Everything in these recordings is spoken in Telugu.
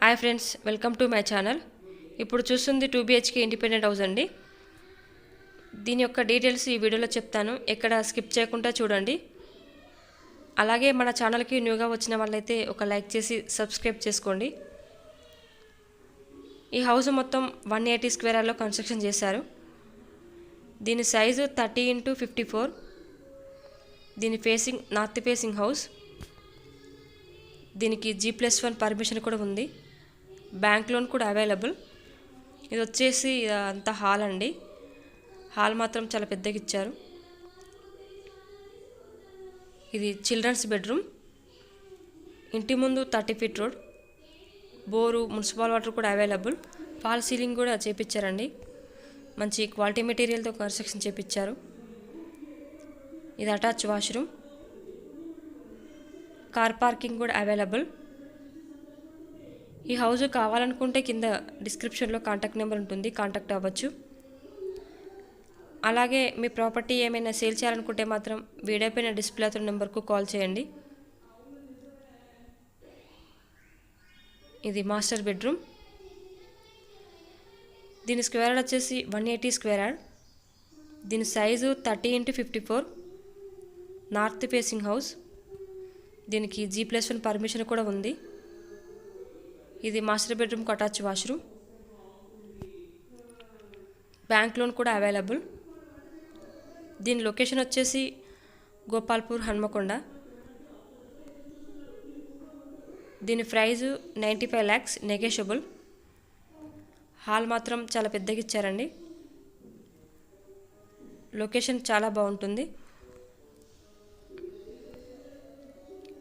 Hi friends, welcome to my channel. ఇప్పుడు చూస్తుంది 2 BHK ఇండిపెండెంట్ హౌస్ అండి. దీని యొక్క డీటెయిల్స్ ఈ వీడియోలో చెప్తాను, ఎక్కడ స్కిప్ చేయకుండా చూడండి. అలాగే మన ఛానల్కి న్యూగా వచ్చిన వాళ్ళైతే ఒక లైక్ చేసి సబ్స్క్రైబ్ చేసుకోండి. ఈ హౌస్ మొత్తం 180 స్క్వేర్ యార్డ్లో కన్స్ట్రక్షన్ చేశారు. దీని సైజు 30x54. దీని ఫేసింగ్ నార్త్ ఫేసింగ్ హౌస్. దీనికి G+1 పర్మిషన్ కూడా ఉంది. బ్యాంక్ లోన్ కూడా అవైలబుల్. ఇది వచ్చేసి అంతా హాల్ అండి. హాల్ మాత్రం చాలా పెద్దగా ఇచ్చారు. ఇది చిల్డ్రన్స్ బెడ్రూమ్. ఇంటి ముందు 30 feet road, bore, municipal water కూడా అవైలబుల్. ఫాల్ సీలింగ్ కూడా చేపించారండి. మంచి క్వాలిటీ మెటీరియల్తో కన్స్ట్రక్షన్ చేపించారు. ఇది అటాచ్ వాష్రూమ్. కార్ పార్కింగ్ కూడా అవైలబుల్. ఈ హౌస్ కావాలనుకుంటే కింద డిస్క్రిప్షన్లో కాంటాక్ట్ నెంబర్ ఉంటుంది, కాంటాక్ట్ అవ్వచ్చు. అలాగే మీ ప్రాపర్టీ ఏమైనా సేల్ చేయాలనుకుంటే మాత్రం వీడియో పైన డిస్ప్లే అవుతున్న నెంబర్కు కాల్ చేయండి. ఇది మాస్టర్ బెడ్రూమ్. దీని స్క్వేర్ యార్డ్ వచ్చేసి 180 స్క్వేర్ యార్డ్. దీని size 30x54. North facing house. దీనికి G+1 పర్మిషన్ కూడా ఉంది. ఇది మాస్టర్ బెడ్రూమ్కి అటాచ్ వాష్రూమ్. బ్యాంక్ లోన్ కూడా అవైలబుల్. దీని లొకేషన్ వచ్చేసి గోపాల్పూర్, హన్మకొండ. దీని ప్రైజు 95 lakhs, నెగోషియబుల్. హాల్ మాత్రం చాలా పెద్దగా ఇచ్చారండి. లొకేషన్ చాలా బాగుంటుంది.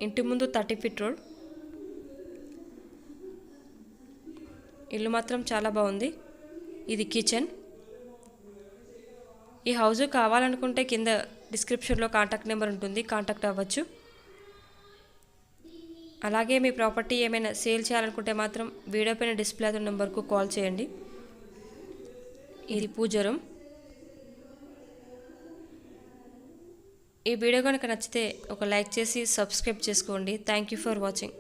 ఇంటి ముందు 30 ఫీట్ రోడ్. ఇల్లు మాత్రం చాలా బాగుంది. ఇది కిచెన్. ఈ హౌస్ కావాలనుకుంటే కింద డిస్క్రిప్షన్లో కాంటాక్ట్ నెంబర్ ఉంటుంది, కాంటాక్ట్ అవ్వచ్చు. అలాగే మీ ప్రాపర్టీ ఏమైనా సేల్ చేయాలనుకుంటే మాత్రం వీడియో పైన డిస్ప్లే అవుతున్న నెంబర్కు కాల్ చేయండి. ఇది పూజ రూమ్. ఈ వీడియో కనుక నచ్చితే ఒక లైక్ చేసి సబ్స్క్రైబ్ చేసుకోండి. Thank you for watching.